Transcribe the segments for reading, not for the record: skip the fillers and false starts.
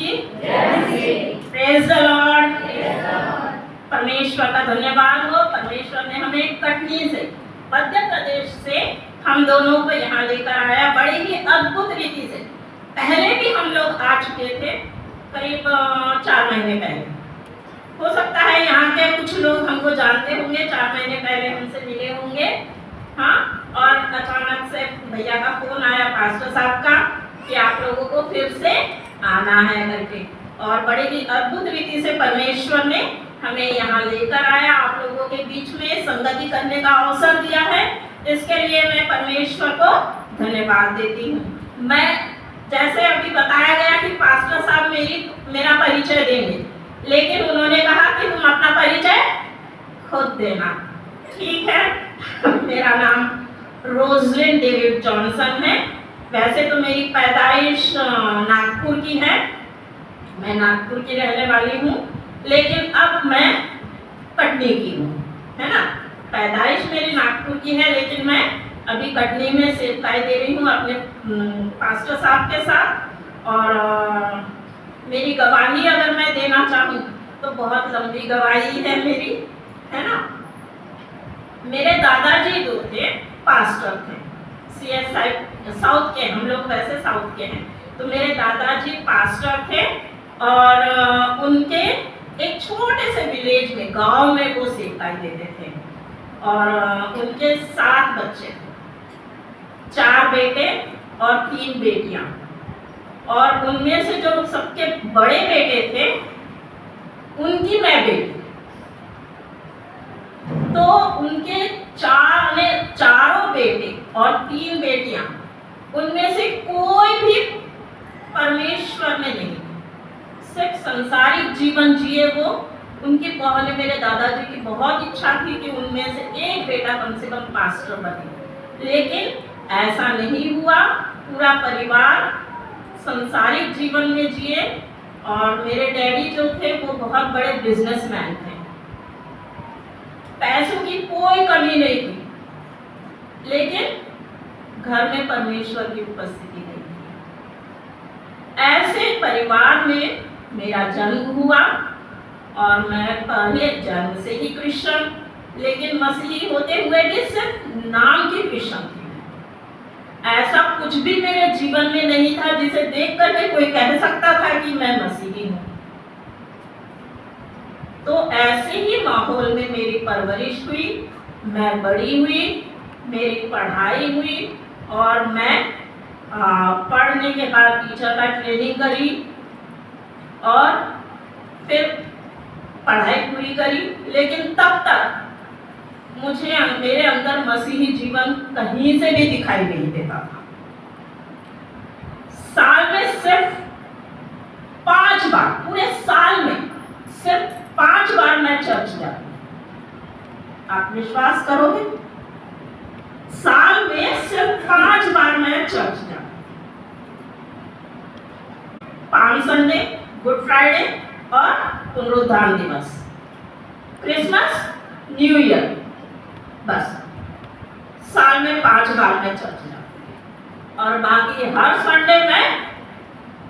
की praise the Lord. परमेश्वर का धन्यवाद हो। परमेश्वर ने हमें कटनी से, मध्य प्रदेश से हम दोनों को यहाँ लेकर आया बड़े ही अद्भुत रीति से। पहले भी हम लोग आ चुके थे करीब 4 महीने पहले। हो सकता है यहाँ के कुछ लोग हमको जानते होंगे, 4 महीने पहले हमसे मिले होंगे। हाँ, और अचानक से भैया का फोन आया पास्टर साहब का कि आप लोगों को फिर से आना है करके, और बड़े ही अद्भुत रीति से परमेश्वर ने हमें यहाँ लेकर आया, आप लोगों के बीच में संगति करने का अवसर दिया है। इसके लिए मैं परमेश्वर को धन्यवाद देती हूँ। मैं जैसे अभी बताया गया कि पास्टर साहब मेरा परिचय देंगे, लेकिन उन्होंने कहा कि तुम अपना परिचय खुद देना। ठीक है। मेरा नाम रोजलिन डेविड जॉनसन है। वैसे तो मेरी पैदाइश नागपुर की है, मैं नागपुर की रहने वाली हूँ, लेकिन अब मैं कटनी की हूँ, है ना। पैदाइश मेरी नागपुर की है, लेकिन मैं अभी कटनी में सेवकाई दे रही हूँ अपने पास्टर साहब के साथ। और मेरी गवाही अगर मैं देना चाहूँ तो बहुत लंबी गवाही है मेरी, है ना। मेरे दादाजी जो थे पास्टर थे, CSI साउथ के, हम लोग वैसे साउथ के हैं, तो मेरे दादाजी पास्टर थे और उनके एक छोटे से विलेज में, गांव में वो सेवकाई देते थे। और उनके 7 बच्चे थे, 4 बेटे और 3 बेटियां। और उनमें से जो सबके बड़े बेटे थे उनकी मैं बेटी, तो उनके चारों बेटे और 3 बेटियां, उनमें से कोई भी परमेश्वर में नहीं, सिर्फ संसारिक जीवन जिए वो। उनकी पहले मेरे दादाजी की बहुत इच्छा थी कि उनमें से एक बेटा कम से कम पास्टर बने, लेकिन ऐसा नहीं हुआ। पूरा परिवार संसारिक जीवन में जिए। और मेरे डैडी जो थे वो बहुत बड़े बिजनेसमैन थे, पैसों की कोई कमी नहीं थी, लेकिन घर में परमेश्वर की उपस्थिति नहीं थी। ऐसे परिवार में मेरा जन्म हुआ और मैं पहले जन्म से ही क्रिश्चियन, लेकिन मसीही होते हुए भी सिर्फ नाम की क्रिश्चियन थी। ऐसा कुछ भी मेरे जीवन में नहीं था जिसे देख करके कोई कह सकता था कि मैं मसीही हूँ। तो ऐसे ही माहौल में मेरी परवरिश हुई, मैं बड़ी हुई, मेरी पढ़ाई हुई, और मैं पढ़ने के बाद टीचर का ट्रेनिंग करी और फिर पढ़ाई पूरी करी। लेकिन तब तक मुझे मेरे अंदर मसीही जीवन कहीं से भी दिखाई नहीं देता था। साल में सिर्फ 5 बार, पूरे साल में सिर्फ 5 बार मैं चर्च जाती। आप विश्वास करोगे? साल में सिर्फ 5 बार मैं चर्च जाती। पाम संडे, गुड फ्राइडे और पुनरुत्थान दिवस, क्रिसमस, न्यू ईयर, बस साल में 5 बार मैं चर्च जाती। और बाकी हर संडे मैं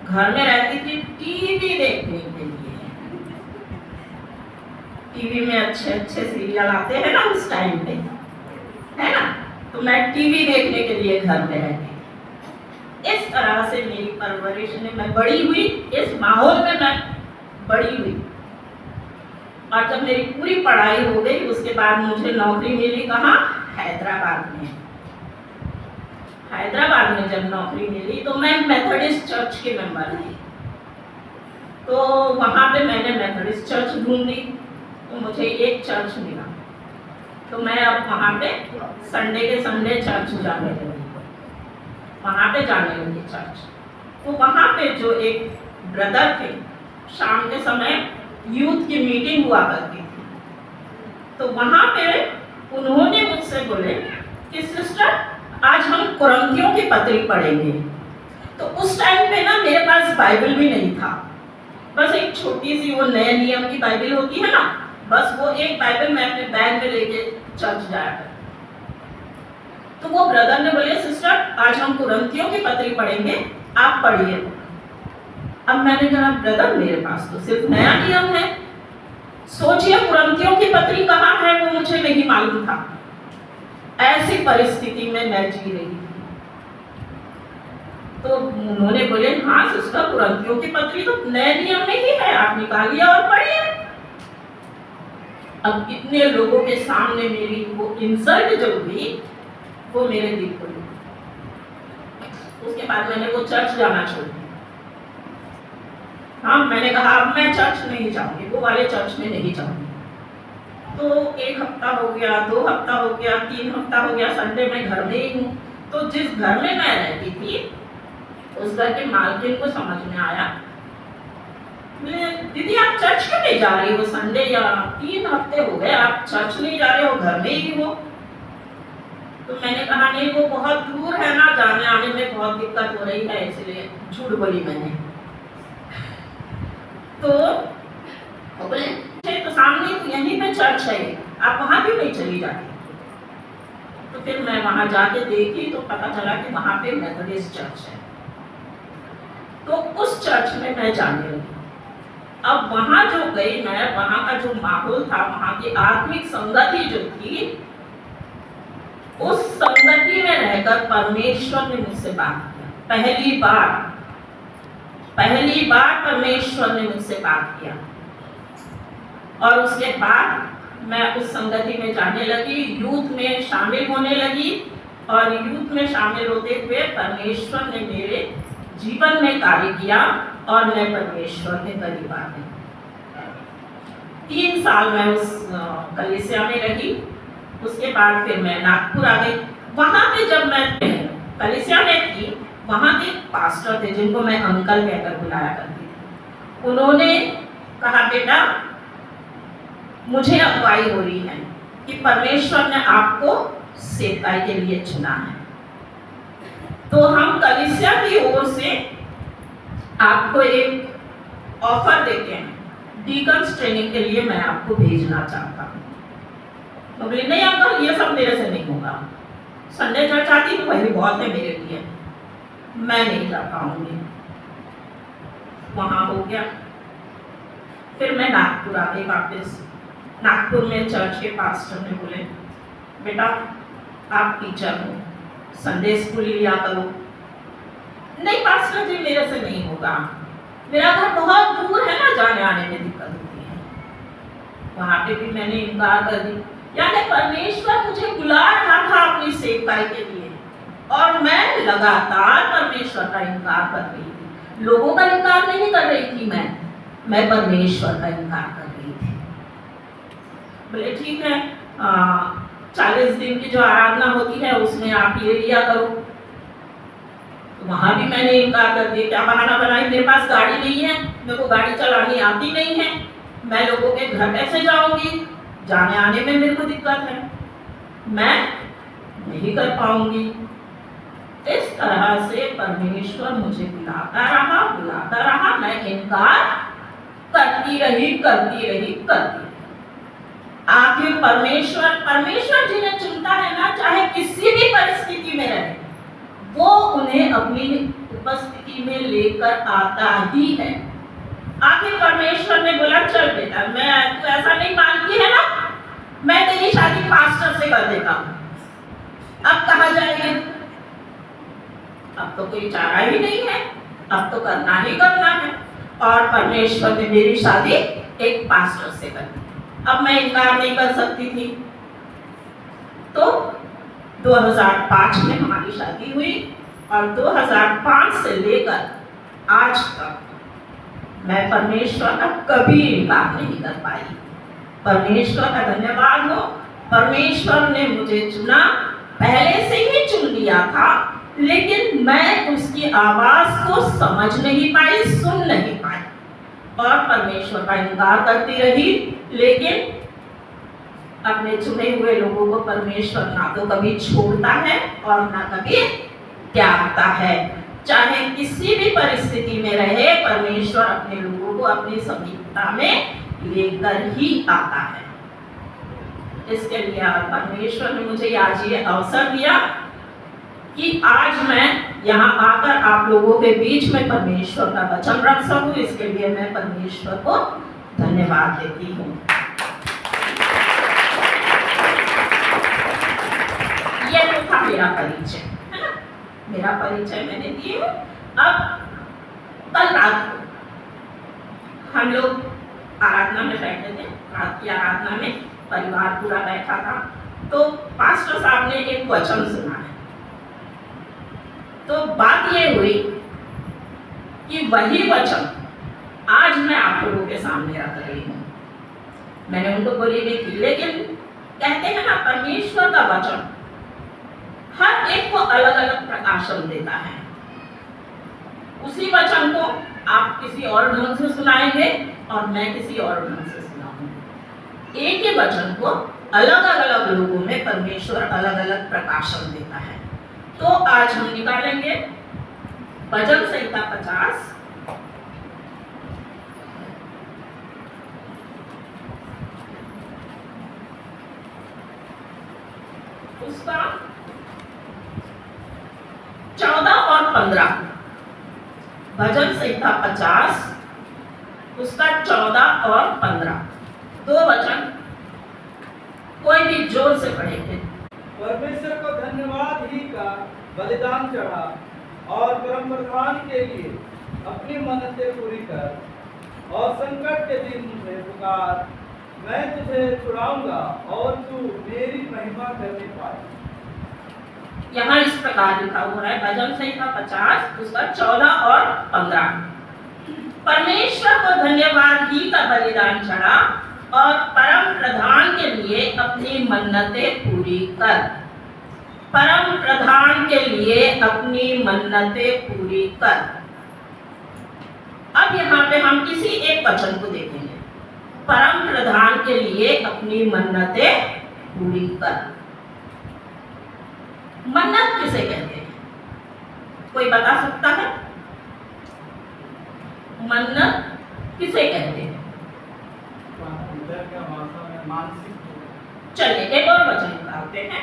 घर में रहती थी टीवी देखने के लिए। टीवी में अच्छे अच्छे सीरियल आते हैं ना उस टाइम पे, है ना, तो मैं टीवी देखने के लिए घर में रहती थी। इस तरह से मेरी परवरिश में मैं बड़ी हुई, इस माहौल में मैं बड़ी हुई। और जब मेरी पूरी पढ़ाई हो गई उसके बाद मुझे नौकरी मिली कहाँ? हैदराबाद में। हैदराबाद में जब नौकरी मिली तो मैं मेथोडिस्ट चर्च के मेंबर थी। तो वहाँ पे मैंने मेथोडिस्ट चर्च ढूंढी, तो मुझे एक चर्च मिला। तो मैं अब वहाँ पे संडे के संडे चर्च जाने लगी, वहाँ पे जाने लगी चर्च। तो वहाँ पे जो एक ब्रदर थे, शाम के समय यूथ की मीटिंग हुआ करती थी, तो वहाँ पे उन्होंने मुझसे बोले कि सिस्टर आज हम कुरिन्थियों की पत्री पढ़ेंगे। तो उस टाइम पे ना मेरे पास बाइबल भी नहीं था, बस एक छोटी सी वो नए नियम की बाइबल होती है ना, बस वो एक बाइबल मैं अपने बैग में लेके चर्च जाया करती। तो वो ब्रदर ने बोले सिस्टर आज हम कुरिन्थियों की पत्री पढ़ेंगे, आप पढ़िए। अब मैंने कहा ब्रदर मेरे पास तो सिर्फ नया नियम है, सोचिए कुरिन्थियों की पत्री कहाँ है वो मुझे नहीं मालूम था। ऐसी परिस्थिति में मैं जी रही थी। तो उन्होंने बोले हाँ सिस्टर कुरिन्थियों की पत्री तो नए नियम में ही है, आप निकालिए और पढ़िए। अब इतने लोगों के सामने मेरी वो इंसल्ट जो हुई वो मेरे दिल को लगी। उसके बाद मैंने वो चर्च जाना छोड़ दिया। हाँ मैंने कहा अब मैं चर्च नहीं जाऊंगी, वो वाले चर्च में नहीं जाऊंगी। तो 1 हफ्ता हो गया, 2 हफ्ता हो गया, 3 हफ्ता हो गया, संडे में घर में ही हूँ। तो जिस घर में मैं रहती थी उस घर के मालकिन को समझ में आया, बोले दीदी आप चर्च क्यों नहीं जा रही हो, संडे या 3 हफ्ते हो गए आप चर्च नहीं जा रहे हो, घर में ही हो। तो मैंने कहा नहीं वो बहुत दूर है ना, जाने आने में बहुत दिक्कत हो रही है, इसलिए झूठ बोली मैंने। तो बोले तो सामने तो यहीं पे चर्च है, आप वहां क्यों नहीं चली जाती। तो फिर मैं वहां जाके देखी तो पता चला कि वहां पे मेथोडिस्ट चर्च है। तो उस चर्च में मैं जाने लगी। अब वहां जो गई मैं, वहां का जो माहौल था, वहां की आत्मिक संगति जो थी, उस संगति में रहकर परमेश्वर ने मुझसे बात किया। पहली बार परमेश्वर ने मुझसे बात किया। और उसके बाद मैं उस संगति में जाने लगी, यूथ में शामिल होने लगी। और यूथ में शामिल होते हुए परमेश्वर ने मेरे जीवन में कार्य किया और मैं परमेश्वर के करीब आ गई। 3 साल मैं उस कलीसिया में रही। उसके बाद फिर मैं नागपुर आ गई। वहां पे जब मैं कलीसिया में थी, वहां के पास्टर थे जिनको मैं अंकल कहकर बुलाया करती थी। उन्होंने कहा बेटा मुझे अगुवाई हो रही है कि परमेश्वर ने आपको सेवकाई के लिए चुना है, तो हम कलीसिया की ओर से आपको एक ऑफर देते हैं, डीकन्स ट्रेनिंग के लिए मैं आपको भेजना चाहता हूँ। तो बोले नहीं अंकल ये सब मेरे से नहीं होगा, संडे चर्च आती तो वही बहुत है मेरे लिए, मैं नहीं जा पाऊंगी। वहां हो गया। फिर मैं नागपुर आ गई वापस। नागपुर में चर्च के पास्टर ने बोले बेटा आप टीचर हो, संडे स्कूल लिया करो। नहीं पास्टर जी मेरे से नहीं होगा, मेरा घर बहुत दूर है ना, जाने आने में दिक्कत होती है। वहां पे भी मैंने इनकार कर दी। यानी परमेश्वर मुझे बुला रहा था अपनी सेवकाई के लिए और मैं लगातार परमेश्वर का इनकार कर रही थी। लोगों का इनकार नहीं कर रही थी मैं परमेश्वर का इनकार कर रही थी। बोले ठीक है 40 दिन की जो आराधना होती है उसमें आप ले लिया करो। तो वहां भी मैंने इनकार कर दिया। क्या बहाना बनाई, मेरे पास गाड़ी नहीं है, मेरे को गाड़ी चलानी आती नहीं है, मैं लोगों के घर कैसे जाऊंगी, जाने आने में मेरे को दिक्कत है, मैं नहीं कर पाऊंगी। इस तरह से परमेश्वर मुझे बुलाता रहा, मैं इनकार करती रही। आखिर परमेश्वर जिन्हें चुनता है ना, चाहे किसी भी परिस्थिति में रहे, वो उन्हें अपनी उपस्थिति में लेकर आता ही है। आखिर परमेश्वर ने बोला चल बेटा, मैं तो ऐसा नहीं मानती है ना, मैं तेरी शादी पास्टर से कर देता हूं, अब कहाँ जाएगी, अब तो कोई चारा ही नहीं है, अब तो करना ही करना है। और परमेश्वर ने मेरी शादी एक पास्टर से कर दी। अब मैं इनकार नहीं कर सकती थी। तो 2005 में हमारी शादी हुई और 2005 से लेकर आज तक मैं परमेश्वर का कभी इनकार नहीं कर पाई। परमेश्वर का धन्यवाद हो, परमेश्वर ने मुझे चुना, पहले से ही चुन लिया था, लेकिन मैं उसकी आवाज को समझ नहीं पाई, सुन नहीं पाई और परमेश्वर का इनकार करती रही। लेकिन अपने चुने हुए लोगों को परमेश्वर ना तो कभी छोड़ता है और ना कभी त्यागता है। चाहे किसी भी परिस्थिति में रहे, परमेश्वर अपने लोगों को अपनी समीपता में लेकर ही आता है। इसके लिए परमेश्वर ने मुझे आज ये अवसर दिया कि आज मैं यहाँ आकर आप लोगों के बीच में परमेश्वर का वचन रख सकूं, इसके लिए मैं परमेश्वर को धन्यवाद देती हूँ। ये तो था मेरा परिचय, है ना? मेरा परिचय मैंने दिया। अब कल रात को हम लोग आराधना में बैठे थे, रात की आराधना में परिवार पूरा बैठा था, तो पास्टर साहब ने एक वचन सुना है। तो बात ये हुई कि वही वचन आज मैं आप लोगों के सामने रख रही हूँ। मैंने उनको बोली भी थी, लेकिन कहते हैं ना, परमेश्वर का वचन हर एक को अलग अलग प्रकाशन देता है। उसी वचन को आप किसी और ढंग से सुनाएंगे और मैं किसी और ढंग से सुनाऊंगी। एक ही वचन को अलग अलग लोगों में परमेश्वर अलग अलग प्रकाशन देता है। तो आज हम निकालेंगे भजन संहिता 50, उसका 14 और 15। भजन संहिता 50 उसका 14 और 15 दो वचन कोई भी जोर से पढ़ेंगे। परमेश्वर को धन्यवाद ही का बलिदान चढ़ा और परम प्रधान के लिए अपनी मन्नतें पूरी कर और संकट के दिन मुझे पुकार, मैं तुझे छुड़ाऊंगा और तू मेरी महिमा करने पाए। यहाँ इस प्रकार लिखा हुआ है, भजन संहिता 50 उसका 14 और 15। परमेश्वर को धन्यवाद ही का बलिदान चढ़ा और परम प्रधान के लिए अपनी मन्नतें पूरी कर। परम प्रधान के लिए अपनी मन्नतें पूरी कर। अब यहाँ पे हम किसी एक वचन को देखेंगे। परम प्रधान के लिए अपनी मन्नतें पूरी कर। मन्नत किसे कहते हैं? कोई बता सकता है? मन्नत किसे कहते हैं? चलिए एक और वचन निकालते हैं।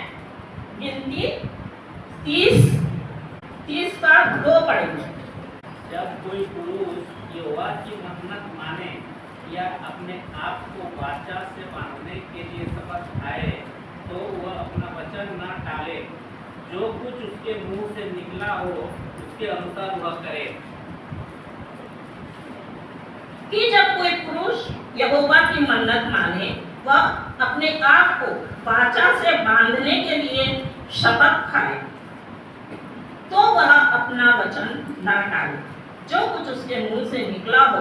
गिनती 30 का 2 पढ़ेंगे। जब कोई पुरुष यहोवा की मन्नत माने या अपने आप को वाचा से बांधने के लिए शपथ खाए, तो वह अपना वचन न टाले। जो कुछ उसके मुंह से निकला हो उसके अनुसार वह करे। कि जब कोई पुरुष यहोवा की मन्नत माने, वह अपने आप को वाचा से बांधने के लिए शपथ खाए, तो वह अपना वचन न टाले। जो कुछ उसके मुंह से निकला हो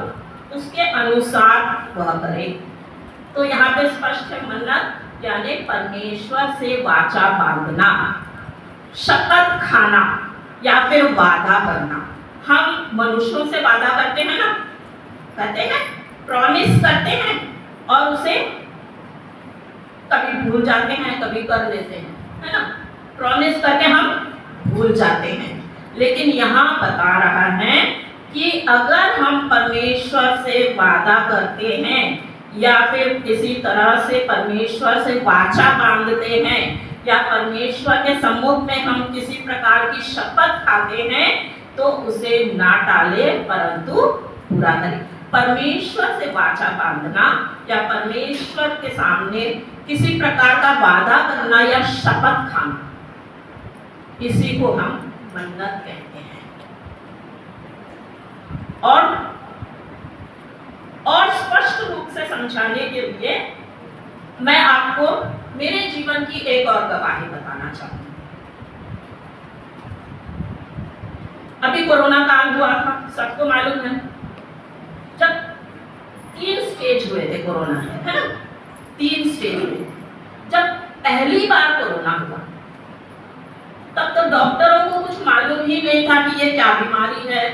उसके अनुसार वह करे। तो यहाँ पे स्पष्ट है, मन्नत यानी परमेश्वर से वाचा बांधना, शपथ खाना या फिर वादा करना। हम मनुष्यों से वादा करते हैं ना, कहते हैं, प्रॉमिस करते हैं और उसे कभी भूल जाते हैं, कभी कर लेते हैं, है ना? प्रॉमिस करके हम भूल जाते हैं। लेकिन यहाँ बता रहा है कि अगर हम परमेश्वर से वादा करते हैं या फिर किसी तरह से परमेश्वर से वाचा बांधते हैं या परमेश्वर के सम्मुख में हम किसी प्रकार की शपथ खाते हैं, तो उसे ना टाले परंतु पूरा करें। परमेश्वर से वाचा बांधना या परमेश्वर के सामने किसी प्रकार का वादा करना या शपथ खाना, इसी को हम मन्नत कहते हैं। और स्पष्ट रूप से समझाने के लिए मैं आपको मेरे जीवन की एक और गवाही बताना चाहूंगी। अभी कोरोना काल हुआ था, सबको मालूम है। जब 3 स्टेज हुए थे कोरोना में, है ना? 3 स्टेज हुए। जब पहली बार कोरोना हुआ तब तो डॉक्टरों को कुछ मालूम ही नहीं था कि ये क्या बीमारी है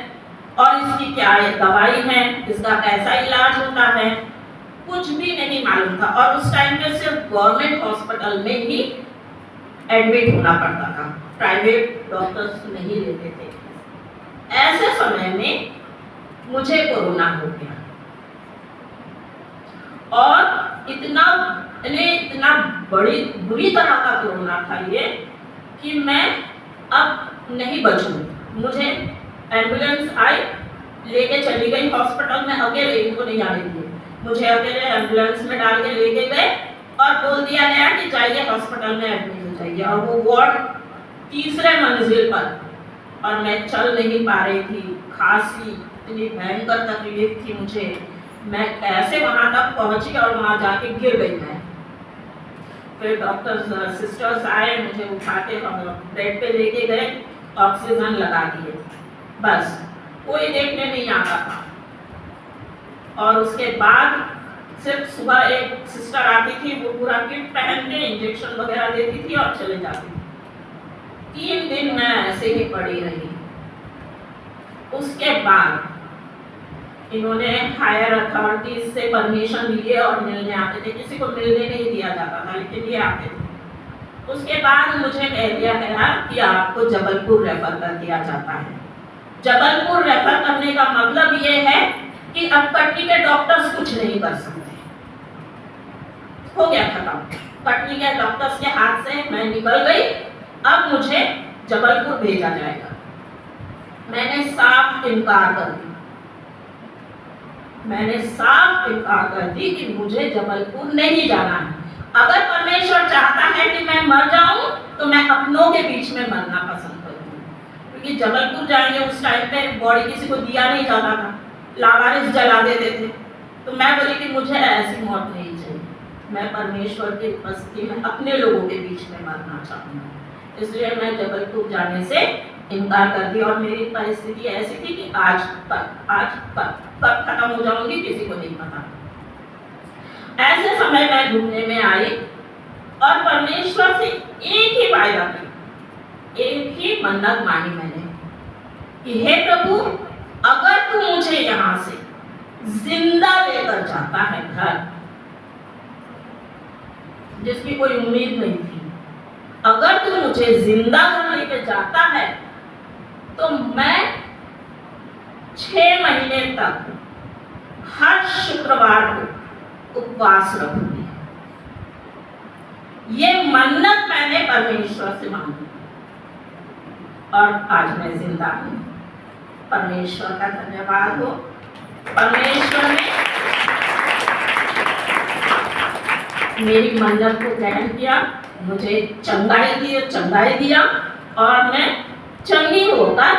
और इसकी क्या दवाई है, इसका कैसा इलाज होता है, कुछ भी नहीं मालूम था। और उस टाइम पे सिर्फ गवर्नमेंट हॉस्पिटल में ही एडमिट होना पड़ता था, प्राइवेट डॉक्टर्स नहीं लेते थे। ऐसे समय में मुझे कोरोना हो गया और इतना बुरी तरह का कोरोना था ये कि मैं अब नहीं बचूं। मुझे एम्बुलेंस आई, लेके चली गई हॉस्पिटल में, अकेले, इनको नहीं आने दिए, मुझे अकेले एम्बुलेंस में डाल के लेके गए और बोल दिया गया कि जाइए हॉस्पिटल में एडमिट हो जाइए, और वो वार्ड तीसरे मंजिल पर, और मैं चल नहीं पा रही थी, खांसी, इतनी भयंकर तकलीफ थी मुझे। मैं कैसे वहां तक पहुंची और वहां जाके गिर गई मैं। फिर डॉक्टर्स सिस्टर्स आए, मुझे उठा के बेड पे लेके गए, ऑक्सीजन लगा दिए, बस कोई देखने नहीं आता था। और उसके बाद सिर्फ सुबह एक सिस्टर आती थी, वो पूरा किट पहन के इंजेक्शन वगैरह देती थी और चले जाती थी। 3 दिन मैं ऐसे ही पड़ी रही। उसके बाद इन्होंने हायर अथॉरिटीज से परमिशन लिए और मिलने आते थे, किसी को मिलने नहीं दिया जाता था, लेकिन ये आते थे। उसके बाद मुझे कह दिया गया कि आपको जबलपुर रेफर कर दिया जाता है। जबलपुर रेफर करने का मतलब ये है कि अब कटनी के डॉक्टर्स कुछ नहीं कर सकते, हो गया खत्म। कटनी के डॉक्टर्स के हाथ से मैं निकल गई, अब मुझे जबलपुर भेजा जाएगा। मैंने साफ इनकार कर दिया, मैंने साफ इनकार कर दी कि मुझे जबलपुर नहीं जाना है। अगर परमेश्वर चाहता है कि मैं मर जाऊं तो मैं अपनों के बीच में मरना पसंद करूंगी, क्योंकि जबलपुर जाएंगे उस टाइम पे बॉडी किसी को दिया नहीं जाता था, लावारिस जला देते थे। तो मैं बोली कि मुझे ऐसी मौत नहीं चाहिए, मैं परमेश्वर की उपस्थिति में अपने लोगों के बीच में मरना चाहूँगा। इसलिए मैं जबलपुर जाने से इनकार कर दिया। और मेरी परिस्थिति ऐसी थी कि आज कब खत्म हो जाऊंगी किसी को नहीं पता। ऐसे समय मैं घूमने में आई और परमेश्वर से एक ही वायदा की, एक ही मन्नत मानी मैंने कि हे प्रभु, अगर तू मुझे यहाँ से जिंदा लेकर जाता है घर, जिसकी कोई उम्मीद नहीं थी, अगर तू मुझे जिंदा घर लेकर जाता है तो मैं 6 महीने तक हर शुक्रवार को उपवास रखूंगी। ये मन्नत मैंने परमेश्वर से मांगी और आज मैं जिंदा हूं। परमेश्वर का धन्यवाद हो। परमेश्वर ने मेरी मन्नत को ग्रहण किया, मुझे चंगाई दिया और मैं चंगी होकर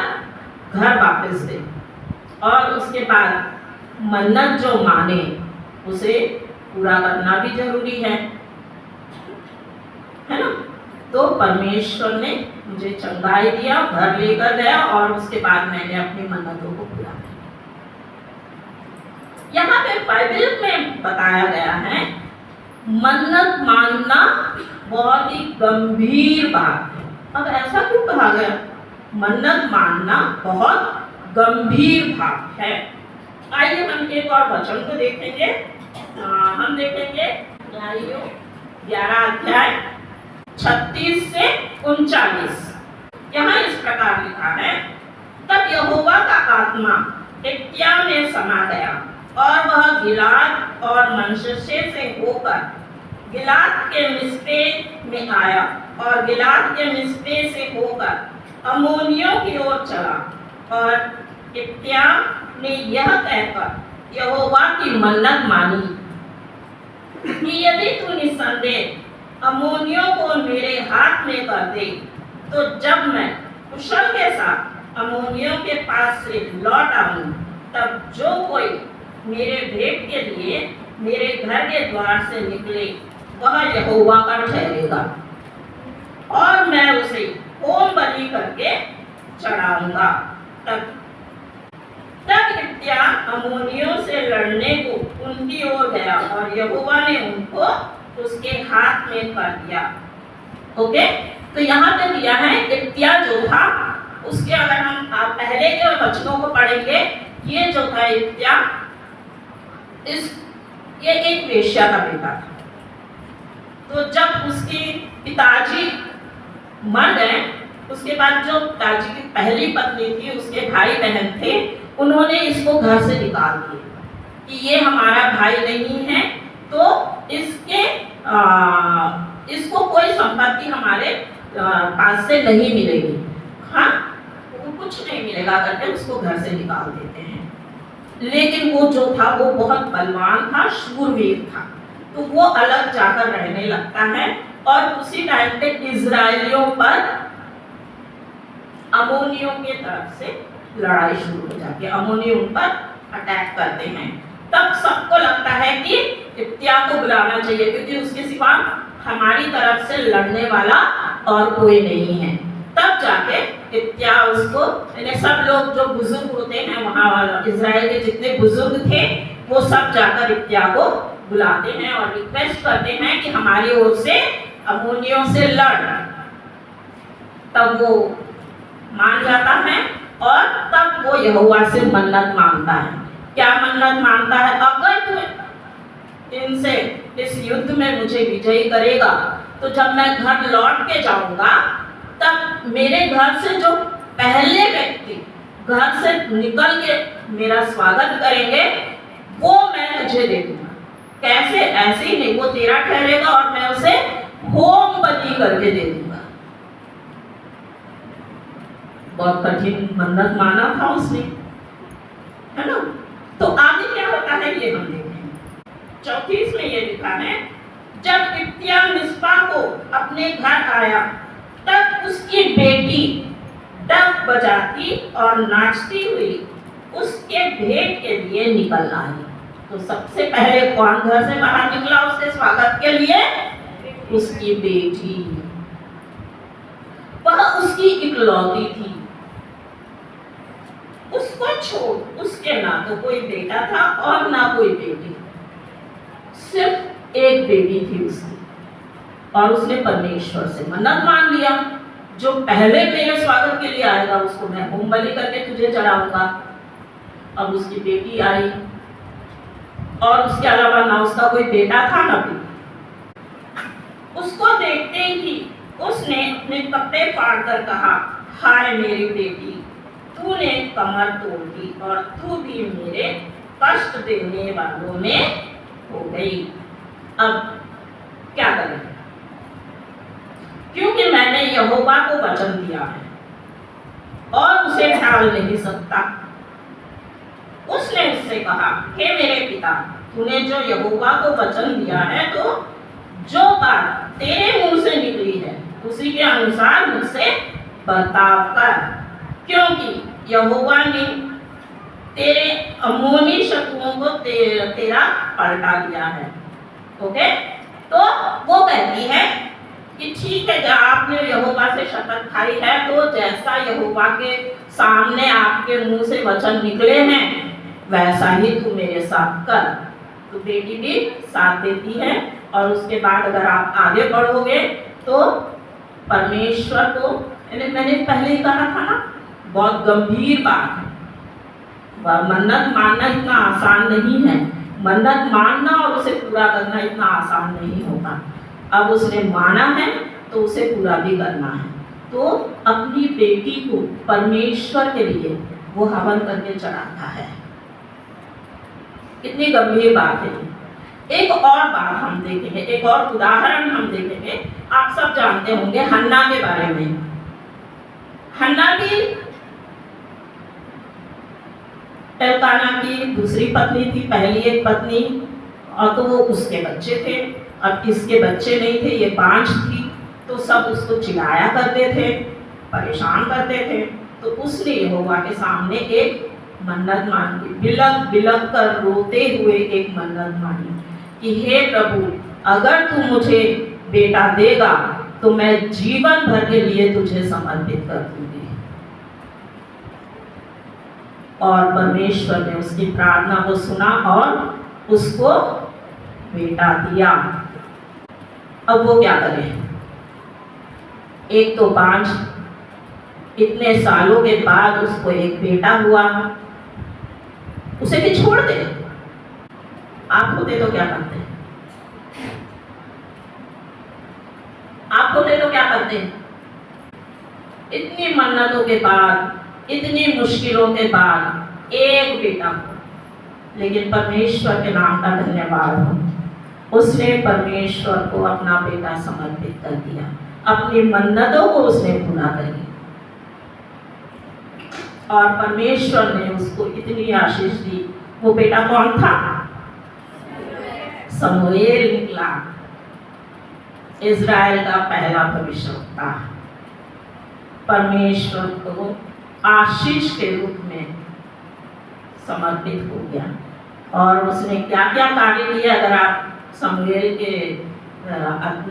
घर वापस गई। और उसके बाद मन्नत जो माने उसे पूरा करना भी जरूरी है ना। तो परमेश्वर ने मुझे चंगाई दिया, घर लेकर गया और उसके बाद मैंने अपनी मन्नतों को पूरा किया। यहाँ पे बाइबल में बताया गया है मन्नत मानना बहुत ही गंभीर बात है। अब ऐसा क्यों कहा गया? मन्नत मानना बहुत गंभीर बात है। आइए हम एक और वचन को देखेंगे। हम देखेंगे 11 अध्याय 36 से 39। यहाँ इस प्रकार लिखा है, तब यहोवा का आत्मा हित्तिया में समा गया और वह गिलाद और मनश्शे से होकर गिलाद के मिस्पे में आया और गिलाद के मिस्पे से होकर अम्मोनियों की ओर चला। और हित्तिया ने यह कहकर यहोवा की मन्नत मानी कि यदि तू निस्संदेह अम्मोनियों को मेरे हाथ में कर दे, तो जब मैं कुशल के साथ अम्मोनियों के पास से लौट आऊं, तब जो कोई मेरे भेंट के लिए मेरे घर के द्वार से निकले वह यहोवा का ठहरेगा और मैं उसे होम बलि करके चढ़ाऊंगा। तब हित्तिया अम्मोनियों से लड़ने को उनकी ओर गया और यहोवा ने उनको उसके हाथ में कर दिया। ओके, तो यहाँ पे दिया है हित्तिया जो था, उसके अगर हम पहले के वचनों को पढ़ेंगे, ये जो था हित्तिया, ये एक वेश्या का बेटा था। तो जब उसके पिताजी मर गए, उसके बाद जो पिताजी की पहली पत्नी थी, उसके भाई बहन थे, उन्होंने इसको घर से निकाल दिया कि ये हमारा भाई नहीं है, तो इसको कोई संपत्ति हमारे पास से नहीं मिलेगी, हाँ वो कुछ नहीं मिलेगा करके उसको घर से निकाल देते हैं। लेकिन वो जो था वो बहुत बलवान था, शूरवीर था, तो वो अलग जाकर रहने लगता है। और उसी टाइम पे इजराइलियों पर अमोनियों के तरफ से लड़ाई शुरू हो जाती है। अमोनी उन पर अटैक करते हैं। तब सबको लगता है कि इत्या को बुलाना चाहिए, क्योंकि उसके सिवा हमारी तरफ से लड़ने वाला और कोई नहीं है। तब जाके इत्या उसको, सब लोग जो बुजुर्ग होते हैं वहाँ इजराइल के जितने बुजुर्ग थे वो सब जाकर इत्या को बुलाते हैं और रिक्वेस्ट करते हैं कि हमारी ओर से अमोनियों से लड़। तब वो मान जाता है और तब वो यहोवा से मन्नत मांगता है। क्या मन्नत मांगता है? अगर तू इनसे इस युद्ध में मुझे विजयी करेगा तो जब मैं घर लौट के जाऊंगा तब मेरे घर से जो पहले व्यक्ति घर से निकल के मेरा स्वागत करेंगे वो मैं तुझे दे दूंगा। कैसे? ऐसे ही नहीं, वो तेरा ठहरेगा और मैं उसे होम बलि करके दे दूंगा। बहुत कठिन मन्नत माना था उसने, है ना। तो आगे क्या होता है ये हम देखें। 34 में ये लिखा है, जब इत्या मिस्पा को अपने घर आया तब उसकी बेटी डफ बजाती और नाचती हुई उसके भेंट के लिए निकल आई। तो सबसे पहले कौन घर से बाहर निकला उसके स्वागत के लिए? उसकी बेटी। वह उसकी इकलौती थी। उसको छोड़ उसके ना तो कोई बेटा था और ना कोई बेटी, सिर्फ एक बेटी थी उसकी। और उसने परमेश्वर से मन्नत मान लिया, जो पहले मेरे स्वागत के लिए आएगा उसको मैं होम बलि करके तुझे चढ़ाऊंगा। अब उसकी बेटी आई और उसके अलावा ना उसका कोई बेटा था ना बेटी। उसको देखते ही उसने अपने कपड़े फाड़कर कहा, हाय मेरी बेटी, तूने कमर तोड़ दी और तू भी मेरे कष्ट देने वालों में हो गई। अब क्या करें? क्योंकि मैंने यहोवा को वचन दिया है और उसे टाल नहीं सकता। उसने उससे कहा, हे मेरे पिता, तूने जो यहोवा को वचन दिया है तो जो बात तेरे मुंह से निकली है उसी के अनुसार मुझसे बर्ताव कर, क्योंकि यहोवा ने तेरे अमोनी शत्रुओं को तेरा पलटा दिया है। ओके, तो वो कहती है कि ठीक है, जब आपने यहोवा से शपथ खाई है तो जैसा यहोवा के सामने आपके मुंह से वचन निकले हैं वैसा ही तू मेरे साथ कर। तो बेटी भी साथ देती है। और उसके बाद अगर आप आगे बढ़ोगे तो परमेश्वर को, मैंने पहले ही कहा था ना, बहुत गंभीर बात है। मन्नत मानना इतना आसान नहीं है। मन्नत मानना और उसे पूरा करना इतना आसान नहीं होता। अब उसने माना है तो उसे पूरा भी करना है। तो अपनी बेटी को परमेश्वर के लिए वो हवन करके चढ़ाता है। कितनी गंभीर बात है। एक और बात हम देखेंगे, एक और उदाहरण हम देखेंगे। आप सब जानते होंगे हन्ना के बारे में। हन्ना भी एल्काना की दूसरी पत्नी थी, पहली एक पत्नी, और तो वो उसके बच्चे थे। अब इसके बच्चे नहीं थे, ये बांझ थी, तो सब उसको चिढ़ाया करते थे, परेशान करते थे। तो उसने यहोवा के सामने एक मन्नत मांगी, बिलख बिलख कर रोते हुए एक मन्नत मांगी कि हे प्रभु, अगर तू मुझे बेटा देगा तो मैं जीवन भर के लिए तुझे समर्पित कर दूंगी। और परमेश्वर ने उसकी प्रार्थना को सुना और उसको बेटा दिया। अब वो क्या करे? एक तो बांझ, इतने सालों के बाद उसको एक बेटा हुआ, उसे भी छोड़ दे। आप होते तो क्या करते? आप होते तो क्या करते? इतनी मन्नतों के बाद, इतनी मुश्किलों के बाद एक बेटा हुआ, लेकिन परमेश्वर के नाम का धन्यवाद हो, उसने परमेश्वर को अपना बेटा समर्पित कर दिया। अपनी मन्नतों को उसने पूरा कर दिया। और परमेश्वर ने उसको इतनी आशीष दी। वो बेटा कौन था? शमूएल निकला, इज़राइल का पहला भविष्यवक्ता, परमेश्वर को आशीष के रूप में समर्पित हो गया। और उसने क्या क्या कार्य किया, अगर आप शमूएल के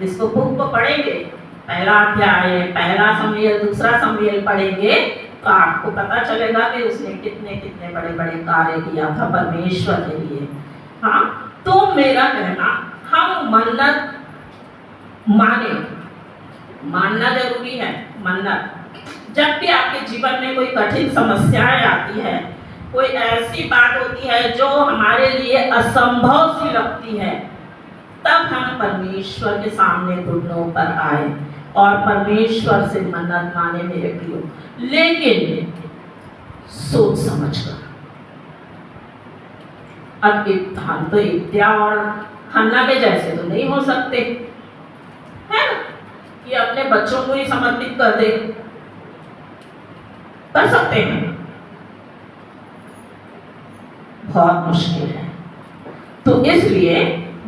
इसको बुक को पढ़ेंगे, पहला अध्याय, पहला शमूएल, दूसरा शमूएल पढ़ेंगे, तो आपको पता चलेगा कि उसने कितने कितने बड़े बड़े कार्य किया था परमेश्वर के लिए। हाँ, तो मेरा कहना, हम मन्नत मानना जरूरी है। मन्नत, जब भी आपके जीवन में कोई कठिन समस्याएं आती है, कोई ऐसी बात होती है जो हमारे लिए असंभव सी लगती है, तब हम परमेश्वर के सामने घुटनों पर आए और परमेश्वर से मन्नत माने मेरे प्रियो, लेकिन सोच समझकर। अब हम तो इत्या और हन्ना के जैसे तो नहीं हो सकते, है ना, कि अपने बच्चों को ही समर्पित कर दे। कर सकते हैं? बहुत मुश्किल है। तो इसलिए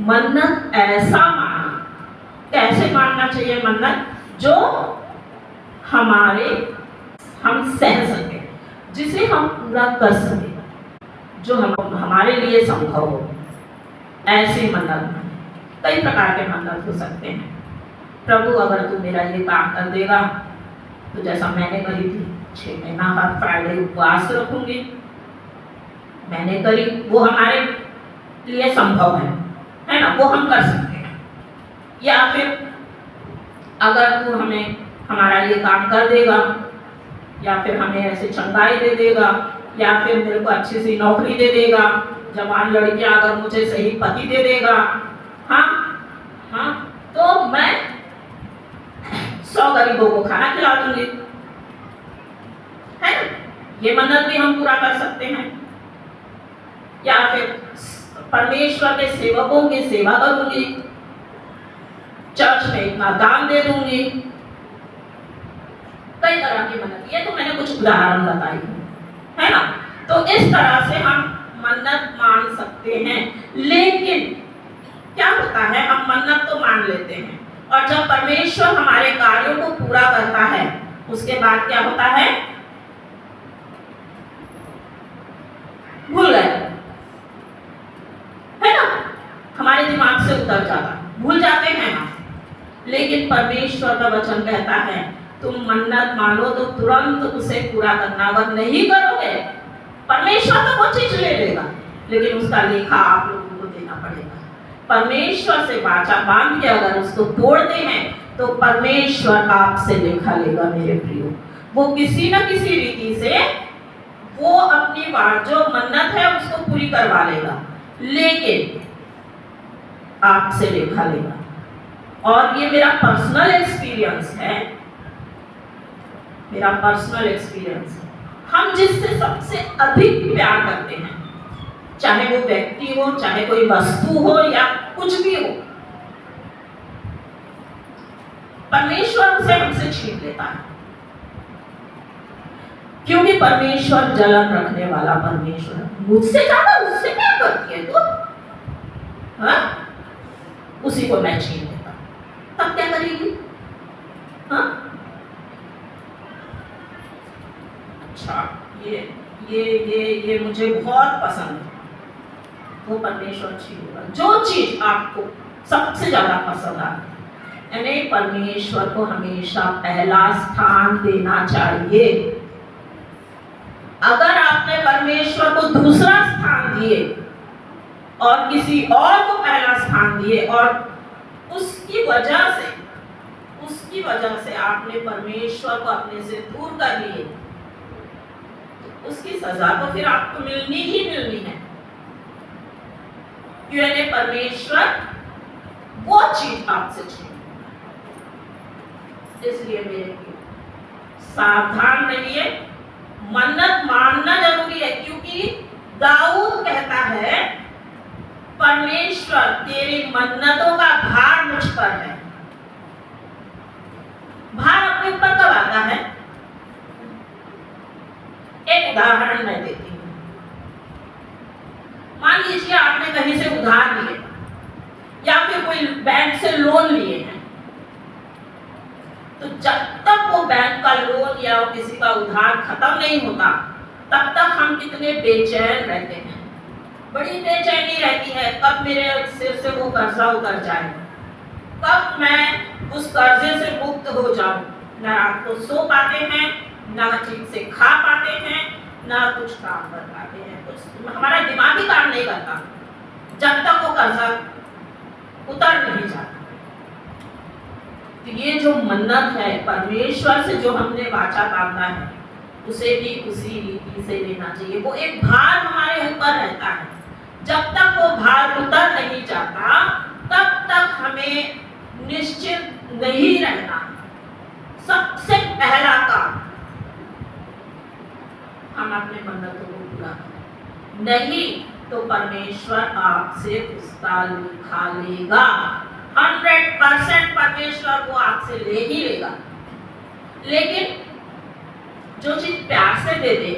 मन्नत ऐसा मानना, कैसे मानना चाहिए मन्नत? जो हम सह सके, जिसे हम पूरा कर सके, जो हमारे लिए संभव हो, ऐसे मन्नत माने। कई प्रकार के मन्नत हो सकते हैं। प्रभु, अगर तू मेरा ये काम कर देगा, तो जैसा मैंने करी थी, 6 महीना हर फ्राइडे उपवास रखूंगी, मैंने करी, वो हमारे लिए संभव है ना, वो हम कर सकते हैं। या फिर अगर तू हमें हमारा ये काम कर देगा, या फिर हमें ऐसे चंगाई दे देगा, या फिर मेरे को अच्छी सी नौकरी दे देगा, जवान लड़कियां अगर मुझे सही पति दे देगा, हाँ हाँ, तो मैं 100 गरीबों को खाना खिला दूंगी, है ना। ये मन्नत भी हम पूरा कर सकते हैं। या फिर परमेश्वर के सेवकों की सेवा करूंगी, चर्च में इतना दान दे दूंगी। कई तरह की मन्नत, ये तो मैंने कुछ उदाहरण बताई है ना। तो इस तरह से हम मन्नत मान सकते हैं। लेकिन क्या होता है, हम मन्नत तो मान लेते हैं, और जब परमेश्वर हमारे कार्यों को पूरा करता है, उसके बाद क्या होता है? भूल गए, है ना, हमारे दिमाग से उतर जाता, भूल जाते हैं हम। लेकिन परमेश्वर का वचन कहता है, तुम मन्नत मानो तो तुरंत उसे पूरा करना, अगर नहीं करोगे परमेश्वर तो वो चीज ले लेगा, लेकिन उसका लेखा आप लोगों को देना पड़ेगा। परमेश्वर से वाचा बांध के अगर उसको तोड़ते हैं, तो परमेश्वर आपसे लेखा लेगा मेरे प्रियो। वो किसी न किसी रीति से वो अपनी बात जो मन्नत है उसको पूरी करवा लेगा, लेकिन आपसे लेखा लेगा। और ये मेरा पर्सनल एक्सपीरियंस है, मेरा पर्सनल एक्सपीरियंस है। हम जिससे सबसे अधिक प्यार करते हैं, चाहे वो व्यक्ति हो, चाहे कोई वस्तु हो, या कुछ भी हो, परमेश्वर उसे हमसे छीन लेता है। क्योंकि परमेश्वर जलन रखने वाला परमेश्वर है। मुझसे ज्यादा उससे प्यार करती है तू, हाँ? उसी को मैं छीन लेता, तब क्या करेगी? हाँ? अच्छा, ये मुझे बहुत पसंद है, वो परमेश्वर छीनेगा। जो चीज आपको सबसे ज्यादा पसंद आती है, यानी परमेश्वर को हमेशा पहला स्थान देना चाहिए। अगर आपने परमेश्वर को दूसरा स्थान दिए और किसी और को पहला स्थान दिए, और उसकी वजह से आपने परमेश्वर को अपने से दूर कर लिए, तो उसकी सजा तो फिर आपको मिलनी ही मिलनी है। क्योंकि परमेश्वर वो चीज आपसे छीन, इसलिए मेरे सावधान रहिए। मन्नत मानना जरूरी है, क्योंकि दाऊद कहता है, परमेश्वर तेरी मन्नतों का भार मुझ पर है। भार अपने ऊपर कब आता है? एक एक उदाहरण मैं देती हूँ। मान लीजिए आपने कहीं से उधार लिए या फिर कोई बैंक से लोन लिए हैं, तो जब तक वो बैंक का लोन या किसी का उधार खत्म नहीं होता तब तक हम कितने बेचैन रहते हैं। बड़ी बेचैनी रहती है, कब मेरे सिर से वो कर्जा उतर जाए, कब मैं उस कर्जे से मुक्त हो जाऊं। न रात को सो पाते हैं, न ठीक से खा पाते हैं, न कुछ काम कर पाते हैं, कुछ हमारा दिमाग ही काम नहीं करता जब तक वो कर्जा उतर नहीं जाता। तो ये जो मन्नत है परमेश्वर से जो हमने वाचा बांधा है, उसे भी उसी रीति से लेना चाहिए। वो एक भार हमारे ऊपर रहता है, जब तक वो भार उतर नहीं जाता तब तक हमें निश्चिंत नहीं रहना। सबसे पहला काम हम अपने मन्नतों को पूरा करें, नहीं तो परमेश्वर आपसे उसका लिखा लेगा। 100% परमेश्वर वो आपसे ले ही लेगा। लेकिन जो चीज प्यार से दे दे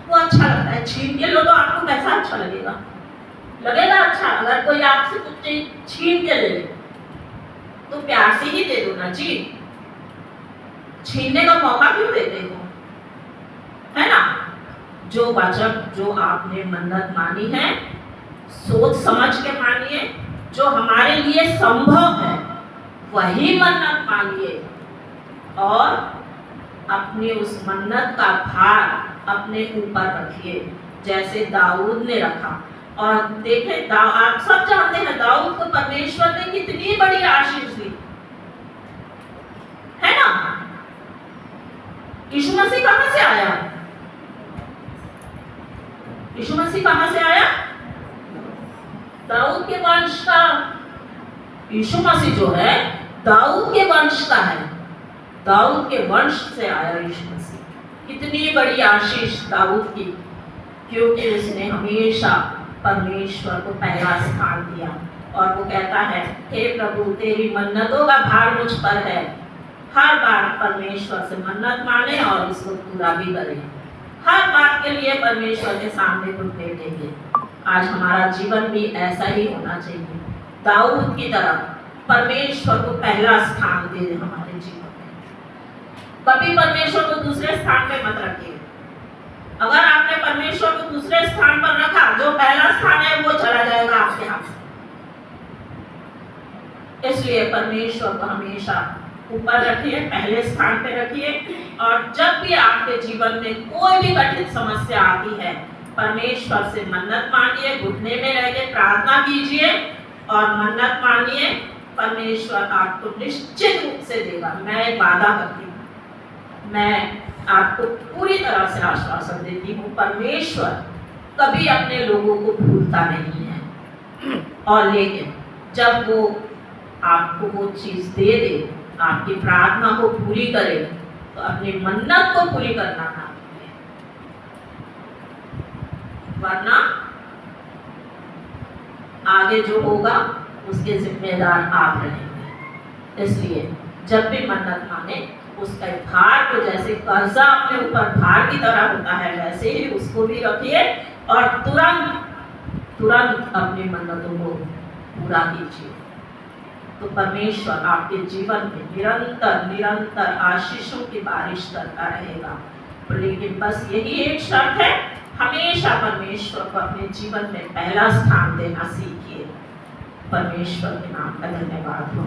वो अच्छा लगता है। छीन के लो तो आपको कैसा अच्छा लगेगा? लगेगा अच्छा। अगर कोई आपसे कुछ चीज छीन के ले ले तो प्यार से ही दे दो ना जी। छीनने का मौका क्यों देते हो, है ना? जो वचन जो आपने मन्नत मानी है, सोच समझ के मानिए। जो हमारे लिए संभव है वही मन्नत मानिए और अपने उस मन्नत का भार अपने ऊपर रखिए, जैसे दाऊद ने रखा। और देखें, आप सब जानते हैं दाऊद को परमेश्वर ने कितनी बड़ी आशीष दी, है ना? यीशु मसीह कहां से आया? यीशु मसीह कहां से आया? दाऊद के वंश का। यीशु मसीह जो है दाऊद के वंश का है, दाऊद के वंश से आया यीशु मसीह। कितनी बड़ी आशीष दाऊद की, क्योंकि उसने हमेशा परमेश्वर को पहला स्थान दिया। और वो कहता है, हे प्रभु तेरी मन्नतों का भार मुझ पर है। हर बार परमेश्वर से मन्नत माने और उसको पूरा भी करें। हर बात के लिए परमेश्वर के सामने घुटने टेके। आज हमारा जीवन भी ऐसा ही होना चाहिए, दाऊद की तरह परमेश्वर को पहला स्थान दे हमारे जीवन में। कभी परमेश्वर को दूसरे स्थान पे मत रखिए। अगर आपने परमेश्वर को दूसरे स्थान पर रखा, जो पहला स्थान है वो चला जाएगा आपके हाथ से। इसलिए परमेश्वर को हमेशा ऊपर रखिए, पहले स्थान पे रखिए। और जब भी आपके जीवन में कोई भी कठिन समस्या आती है, परमेश्वर से मन्नत मांगिए, घुटने में रह के प्रार्थना कीजिए और मन्नत मांगिए। परमेश्वर आपको निश्चित रूप से देगा। मैं एक वादा करती हूँ, मैं आपको पूरी तरह से आश्वासन देती हूँ, परमेश्वर कभी अपने लोगों को भूलता नहीं है। और लेकिन जब वो आपको वो चीज दे दे, आपकी प्रार्थना को पूरी करे, तो अपनी मन्नत को पूरी करना ना भूलें, वरना आगे जो होगा उसके जिम्मेदार आप रहेंगे। इसलिए जब भी मन्नत माने, उसका भार को, जैसे कर्जा अपने ऊपर भार की तरह होता है, वैसे ही उसको भी रखिए और तुरंत अपनी मन्नतों को पूरा कीजिए। तो परमेश्वर आपके जीवन में निरंतर आशीषों की बारिश करता रहेगा। लेकिन बस यही एक शर्त है, हमेशा परमेश्वर को अपने जीवन में पहला स्थान देना सीखिए। परमेश्वर के नाम का धन्यवाद हो।